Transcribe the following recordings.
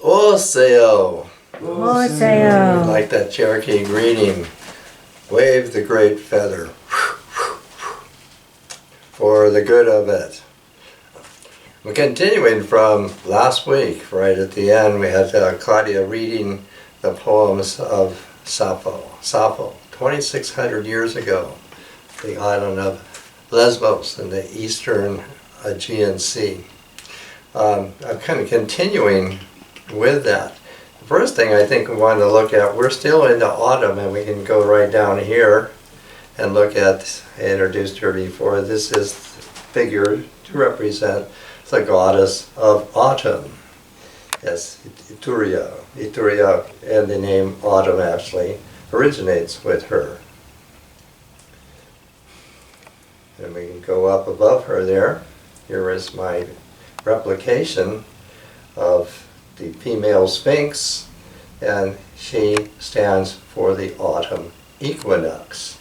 Oseo. Oseo. Like that Cherokee greeting. Wave the great feather. For the good of it. We're continuing from last week. Right at the end we had Claudia reading the poems of Sappho. Sappho, 2,600 years ago. The island of Lesbos in the eastern Aegean Sea. I'm kind of continuing with that. The first thing I think we want to look at, we're still in the autumn, and we can go right down here and look at, I introduced her before, this is figure to represent the goddess of autumn. Yes, Ituria. Ituria, and the name autumn actually originates with her. And we can go up above her there. Here is my replication of the female Sphinx, and she stands for the autumn equinox.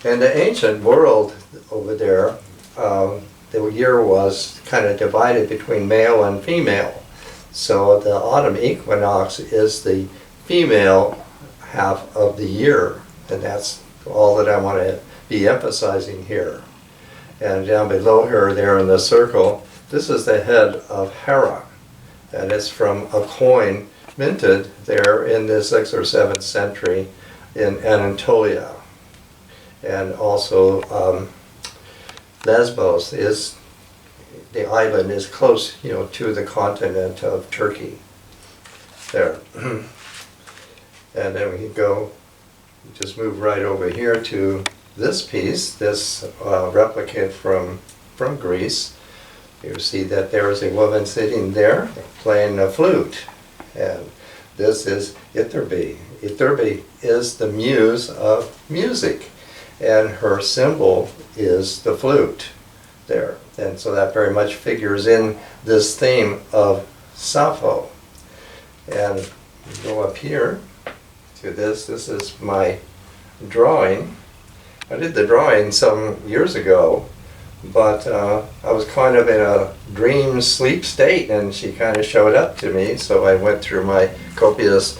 In the ancient world over there, the year was kind of divided between male and female. So the autumn equinox is the female half of the year, and that's all that I want to be emphasizing here. And down below her there in the circle, this is the head of Hera, and it's from a coin minted there in the 6th or 7th century in Anatolia. And also Lesbos is, the island is close, to the continent of Turkey. There. And then we can go, just move right over here to this piece, this replicate from Greece. You see that there is a woman sitting there playing a flute. And this is Ithurbe. Ithurbe is the muse of music. And her symbol is the flute there. And so that very much figures in this theme of Sappho. And we go up here to this. This is my drawing. I did the drawing some years ago, but I was kind of in a dream sleep state, and she kind of showed up to me, so I went through my copious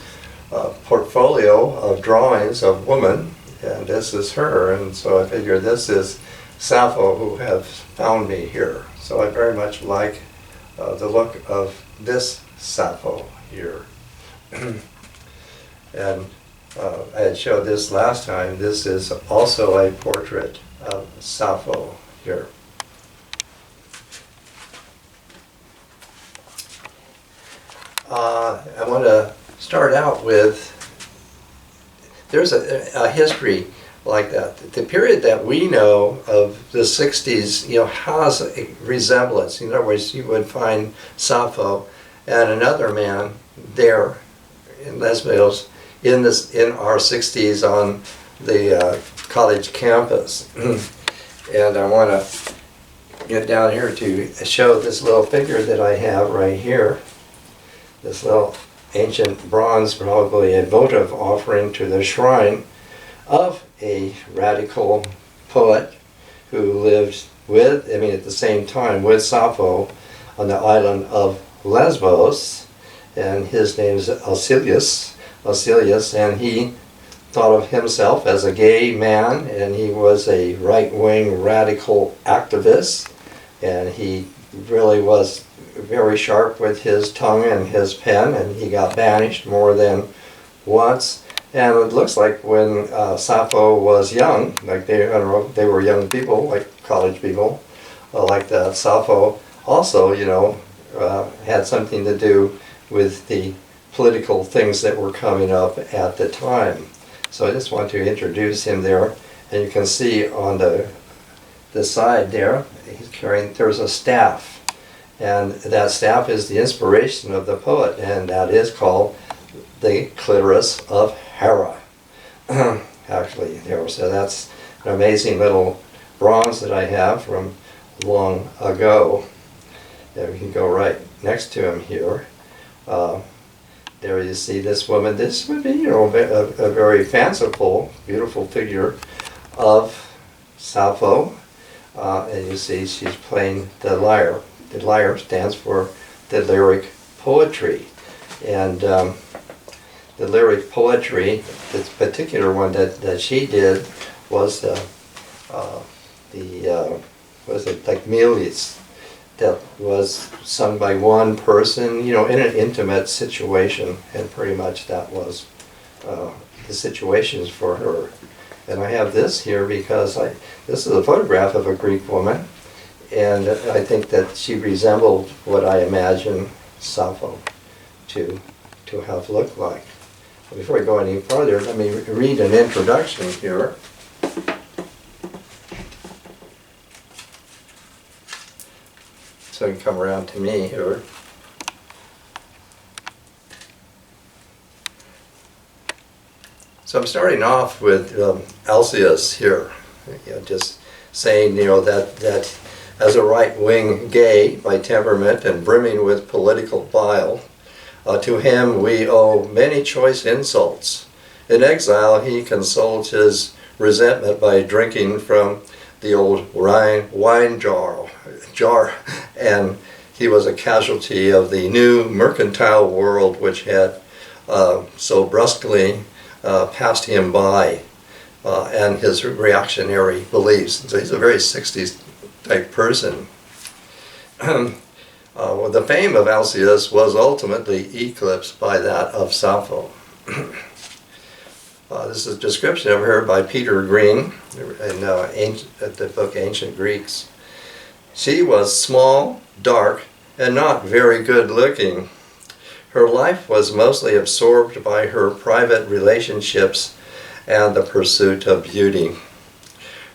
portfolio of drawings of women, and this is her, and so I figured this is Sappho who have found me here. So I very much like the look of this Sappho here. And I had showed this last time. This is also a portrait of Sappho here. I want to start out with, there's a history like that. The period that we know of the 60s, has a resemblance. In other words, you would find Sappho and another man there in Lesbos in our 60s on the college campus. And I want to get down here to show this little figure that I have right here. This little ancient bronze, probably a votive offering to the shrine of a radical poet who lived at the same time with Sappho on the island of Lesbos, and his name is Osilius, and he thought of himself as a gay man, and he was a right-wing radical activist, and he really was very sharp with his tongue and his pen, and he got banished more than once. And it looks like when Sappho was young, like they were young people, like college people, like that, Sappho also, had something to do with the political things that were coming up at the time. So I just want to introduce him there, and you can see on the side there, there's a staff, and that staff is the inspiration of the poet, and that is called the clitoris of Hera. Actually, there. So that's an amazing little bronze that I have from long ago. And we can go right next to him here. There you see this woman. This would be, a very fanciful, beautiful figure of Sappho. And you see she's playing the lyre. The lyre stands for the lyric poetry. And the lyric poetry, this particular one that she did was was it like Milius, that was sung by one person, you know, in an intimate situation, and pretty much that was the situations for her. And I have this here because this is a photograph of a Greek woman, and I think that she resembled what I imagine Sappho to have looked like. Before I go any further, let me read an introduction here. So you can come around to me here. So I'm starting off with Alcaeus here, you know, just saying, you know, that as a right-wing gay by temperament and brimming with political bile, to him we owe many choice insults. In exile he consoled his resentment by drinking from the old wine jar, and he was a casualty of the new mercantile world which had so brusquely passed him by, and his reactionary beliefs. So he's a very 60s type person. The fame of Alcaeus was ultimately eclipsed by that of Sappho. This is a description of her by Peter Green in the book Ancient Greeks. She was small, dark, and not very good looking. Her life was mostly absorbed by her private relationships and the pursuit of beauty.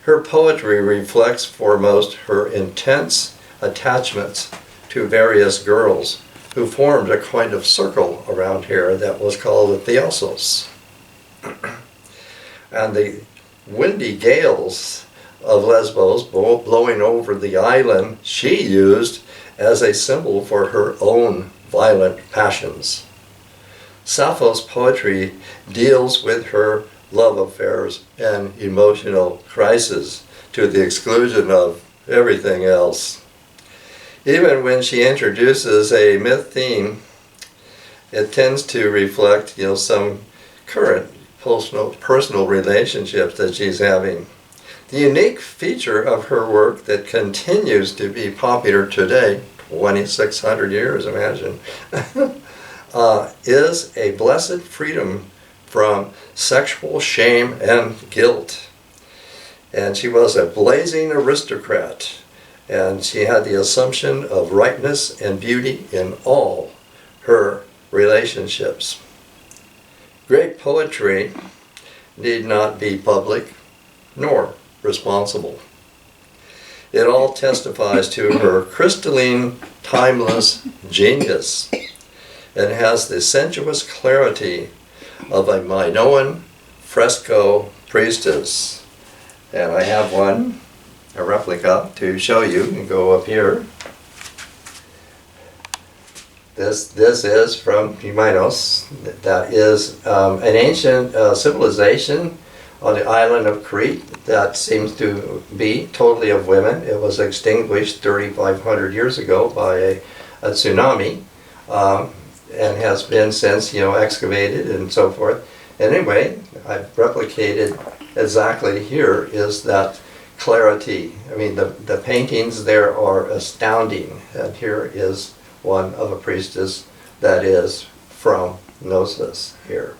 Her poetry reflects foremost her intense attachments to various girls who formed a kind of circle around here that was called the Theosos. And the windy gales of Lesbos blowing over the island she used as a symbol for her own violent passions. Sappho's poetry deals with her love affairs and emotional crises to the exclusion of everything else. Even when she introduces a myth theme, it tends to reflect, you know, some current personal relationships that she's having. The unique feature of her work that continues to be popular today, 2,600 years, imagine, is a blessed freedom from sexual shame and guilt. And she was a blazing aristocrat, and she had the assumption of rightness and beauty in all her relationships. Great poetry need not be public nor responsible. It all testifies to her crystalline, timeless genius and has the sensuous clarity of a Minoan fresco priestess. And I have one, a replica, to show you. You can go up here. This is from Minos. That is an ancient civilization on the island of Crete that seems to be totally of women. It was extinguished 3,500 years ago by a tsunami, and has been since, you know, excavated and so forth. Anyway, I've replicated exactly here is that clarity. I mean, the paintings there are astounding, and here is one of a priestess that is from Knossos here.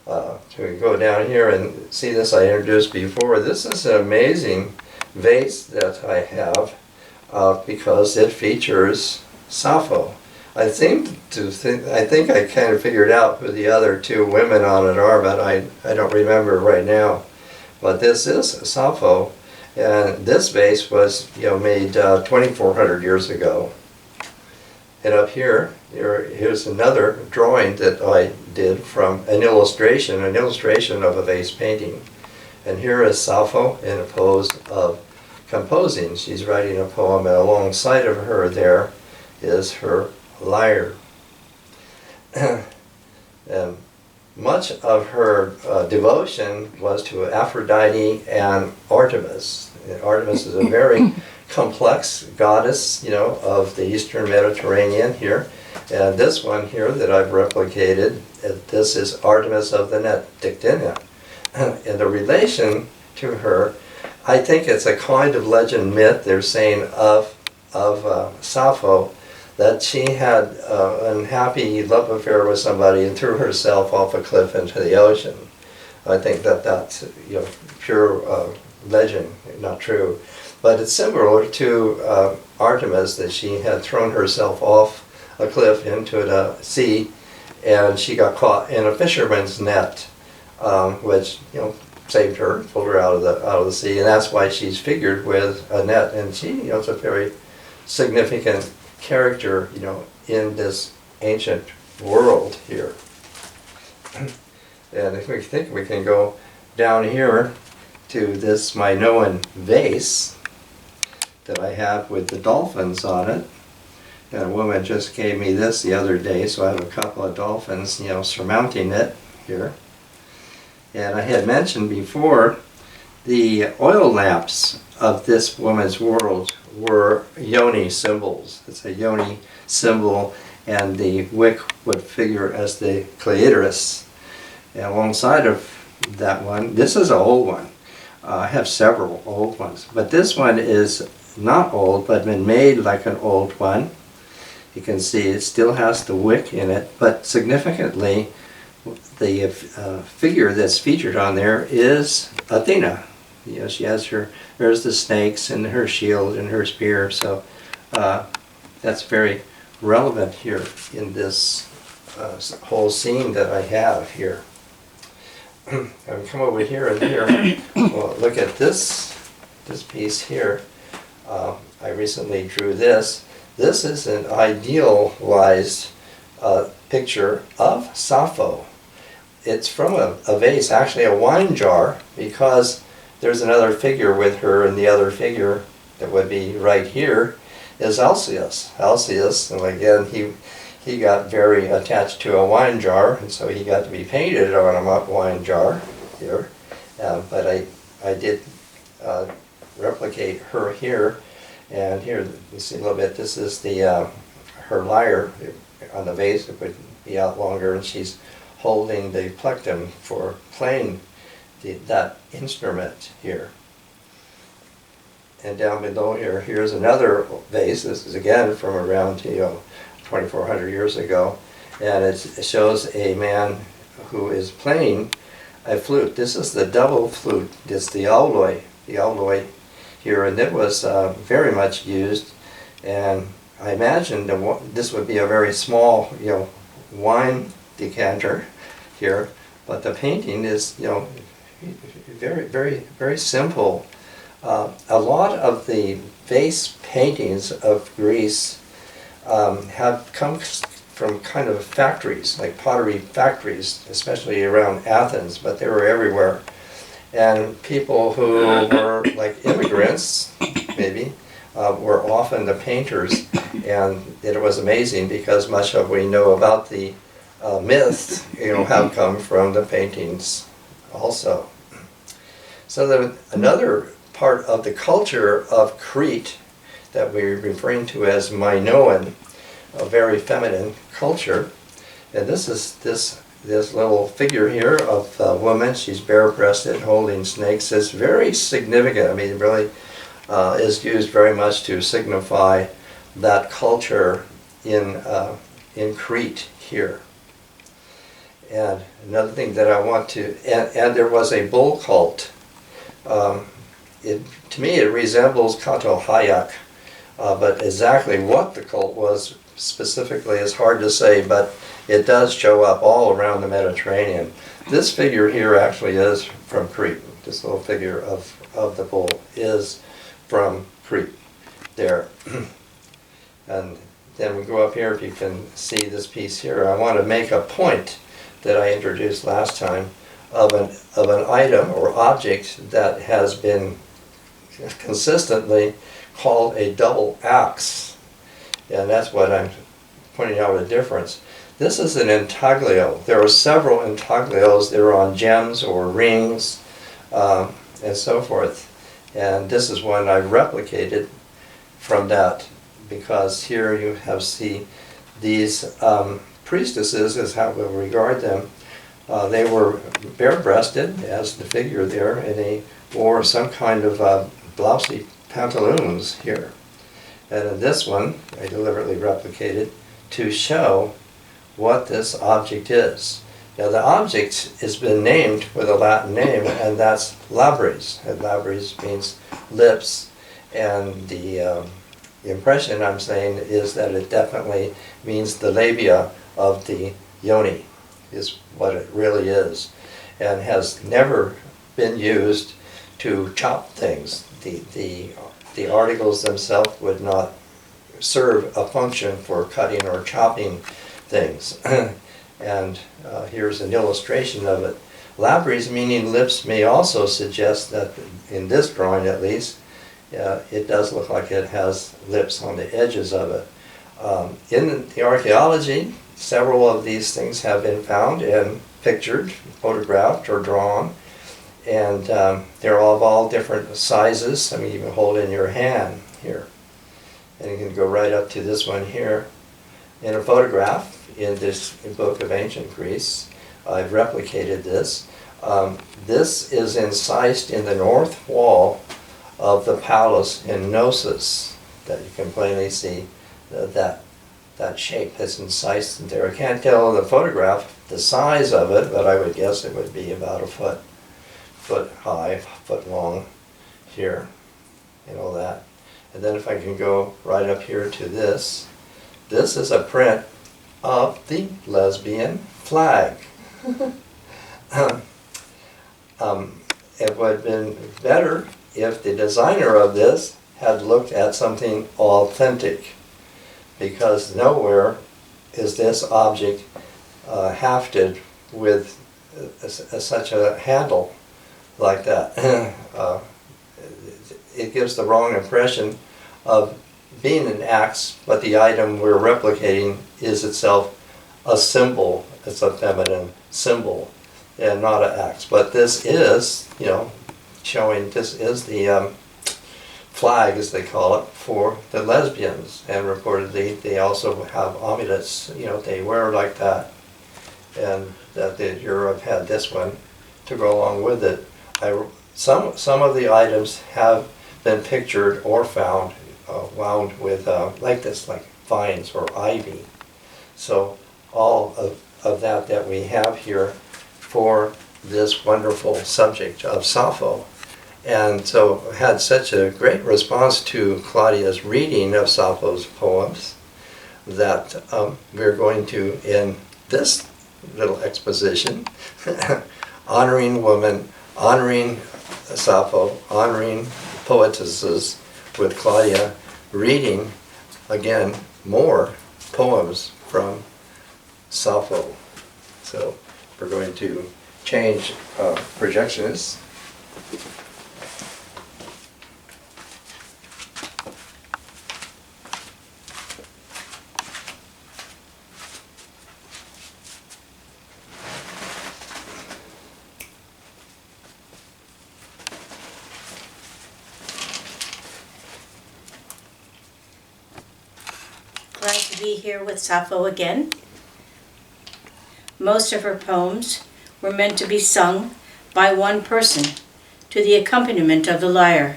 So we go down here and see this I introduced before. This is an amazing vase that I have because it features Sappho. I think I kind of figured out who the other two women on it are, but I don't remember right now. But this is Sappho, and this vase was, you know, made 2,400 years ago. And up here's another drawing that I did from an illustration of a vase painting. And here is Sappho in a pose of composing. She's writing a poem, and alongside of her there is her lyre. And much of her devotion was to Aphrodite and Artemis. And Artemis is a very complex goddess, of the Eastern Mediterranean here. And this one here that I've replicated, this is Artemis of the Net, Dictynia. And the relation to her, I think it's a kind of legend myth, they're saying, of Sappho, that she had an unhappy love affair with somebody and threw herself off a cliff into the ocean. I think that that's pure legend, not true. But it's similar to Artemis, that she had thrown herself off a cliff into the sea, and she got caught in a fisherman's net, which saved her, pulled her out of the sea, and that's why she's figured with a net. And she, is a very significant character, in this ancient world here. And if we think we can go down here to this Minoan vase that I have with the dolphins on it. And a woman just gave me this the other day, so I have a couple of dolphins, surmounting it here. And I had mentioned before, the oil lamps of this woman's world were yoni symbols. It's a yoni symbol, and the wick would figure as the clitoris. And alongside of that one, this is an old one. I have several old ones, but this one is not old, but been made like an old one. You can see it still has the wick in it, but significantly, the figure that's featured on there is Athena. She has there's the snakes and her shield and her spear, so that's very relevant here in this whole scene that I have here. I've come over here and here. Well, look at this piece here. I recently drew this. This is an idealized picture of Sappho. It's from a vase, actually a wine jar, because there's another figure with her, and the other figure that would be right here is Alcaeus. Alcaeus, and again, he got very attached to a wine jar, and so he got to be painted on a wine jar here. But I did replicate her here, and here you see a little bit. This is the her lyre on the vase. It would be out longer, and she's holding the plectrum for playing that instrument here. And down below here, here's another vase. This is again from around 2,400 years ago, and it shows a man who is playing a flute. This is the double flute. It's the alloy here, and it was very much used. And I imagine this would be a very small, wine decanter here, but the painting is, very, very, very simple. A lot of the vase paintings of Greece have come from kind of factories, like pottery factories, especially around Athens, but they were everywhere. And people who were like immigrants, maybe, were often the painters. And it was amazing because much of what we know about the myths, have come from the paintings also. So another part of the culture of Crete that we're referring to as Minoan, a very feminine culture. And this is this little figure here of a woman. She's bare-breasted, holding snakes. It's very significant. I mean, it really is used very much to signify that culture in Crete here. And another thing that I want to, and there was a bull cult. To me, it resembles Katohayak, but exactly what the cult was specifically is hard to say, but it does show up all around the Mediterranean. This figure here actually is from Crete. This little figure of the bull is from Crete there. And then we go up here, if you can see this piece here. I want to make a point that I introduced last time of an item or object that has been consistently called a double axe. And that's what I'm pointing out a difference. This is an intaglio. There are several intaglios. They're on gems or rings and so forth. And this is one I replicated. from that, because here you have these priestesses, is how we regard them. They were bare-breasted, as the figure there, and they wore some kind of blousey pantaloons here. And in this one, I deliberately replicated to show what this object is. Now the object has been named with a Latin name, and that's labres. And labres means lips, and the impression I'm saying is that it definitely means the labia of the yoni, is what it really is, and has never been used to chop things. The articles themselves would not serve a function for cutting or chopping things. And here's an illustration of it. Labres, meaning lips, may also suggest that, in this drawing at least, it does look like it has lips on the edges of it. In the archaeology, several of these things have been found and pictured, photographed, or drawn. And they're of all different sizes. I mean, you can hold in your hand here. And you can go right up to this one here. In a photograph in this book of ancient Greece, I've replicated this. This is incised in the north wall of the palace in Knossos, that you can plainly see that shape that's incised there. I can't tell in the photograph the size of it, but I would guess it would be about a foot high, foot long here, and all that. And then if I can go right up here to this, this is a print of the lesbian flag. It would have been better if the designer of this had looked at something authentic, because nowhere is this object hafted with such a handle like that. It gives the wrong impression of being an axe, but the item we're replicating is itself a symbol. It's a feminine symbol and not an axe. But this is, showing this is the flag, as they call it, for the lesbians. And reportedly they also have amulets, they wear like that. And that Europe had this one to go along with it. Some of the items have been pictured or found wound with like this, like vines or ivy. So all of that we have here for this wonderful subject of Sappho. And so had such a great response to Claudia's reading of Sappho's poems that we're going to, in this little exposition, honoring woman, honoring Sappho, honoring poetesses, with Claudia reading again more poems from Sappho. So we're going to change projectionists. Glad to be here with Sappho again. Most of her poems were meant to be sung by one person to the accompaniment of the lyre.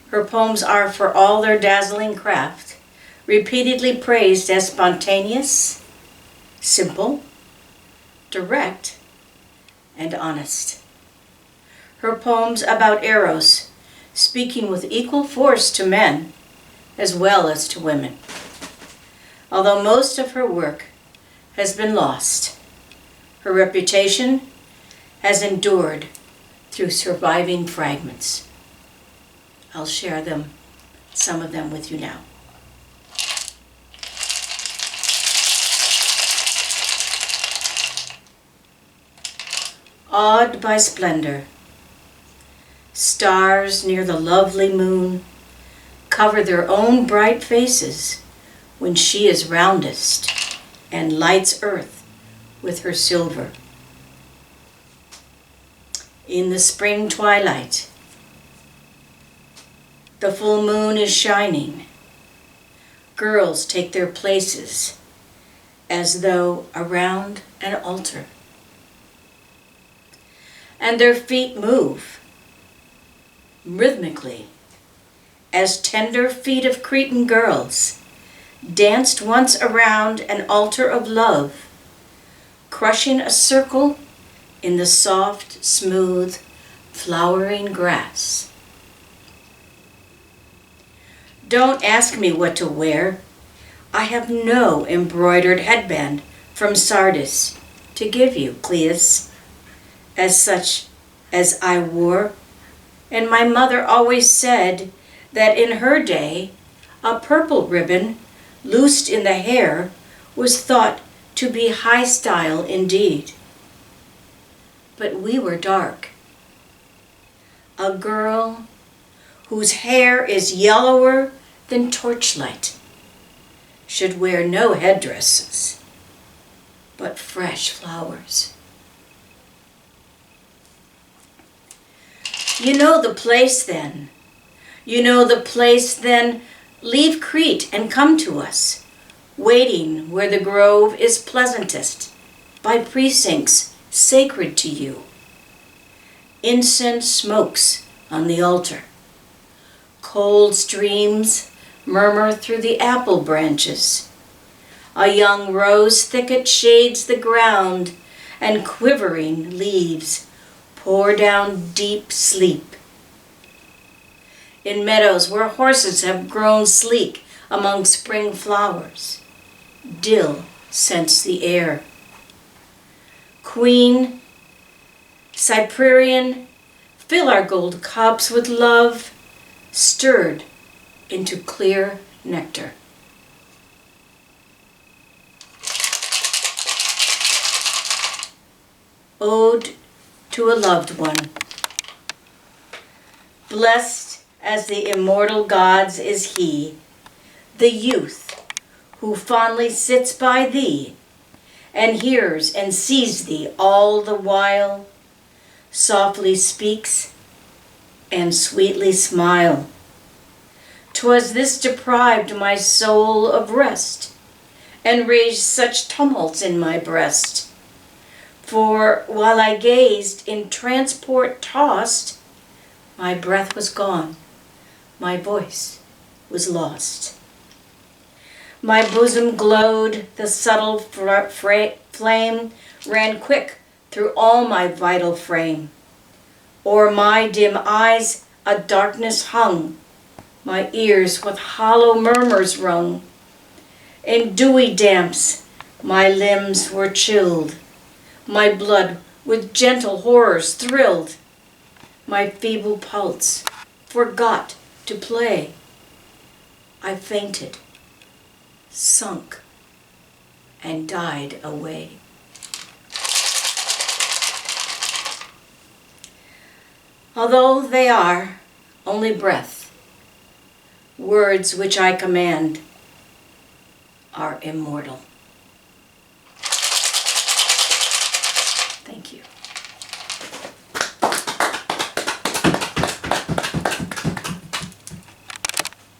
Her poems are, for all their dazzling craft, repeatedly praised as spontaneous, simple, direct, and honest. Her poems about Eros, speaking with equal force to men as well as to women. Although most of her work has been lost, her reputation has endured through surviving fragments. I'll share some of them with you now. Awed by splendor, stars near the lovely moon cover their own bright faces when she is roundest and lights earth with her silver. In the spring twilight, The full moon is shining. Girls take their places as though around an altar. And their feet move rhythmically as tender feet of Cretan girls danced once around an altar of love, crushing a circle in the soft, smooth, flowering grass. Don't ask me what to wear. I have no embroidered headband from Sardis to give you, Cleus, as such as I wore. And my mother always said that in her day, a purple ribbon loosed in the hair was thought to be high style indeed. But we were dark. A girl whose hair is yellower than torchlight should wear no headdresses, but fresh flowers. You know the place then. You know the place then. Leave Crete and come to us, waiting where the grove is pleasantest, by precincts sacred to you. Incense smokes on the altar. Cold streams murmur through the apple branches. A young rose thicket shades the ground, and quivering leaves pour down deep sleep. In meadows where horses have grown sleek among spring flowers, dill scents the air. Queen, Cyprian, fill our gold cups with love, stirred into clear nectar. Ode to a loved one. Blessed as the immortal gods is he, the youth who fondly sits by thee, and hears and sees thee all the while, softly speaks and sweetly smile. 'Twas this deprived my soul of rest, and raised such tumults in my breast. For while I gazed in transport tossed, my breath was gone, my voice was lost. My bosom glowed, the subtle flame ran quick through all my vital frame. O'er my dim eyes a darkness hung, my ears with hollow murmurs rung. In dewy damps my limbs were chilled, my blood with gentle horrors thrilled. My feeble pulse forgot to play. I fainted, sunk, and died away. Although they are only breath, words which I command are immortal. Thank you.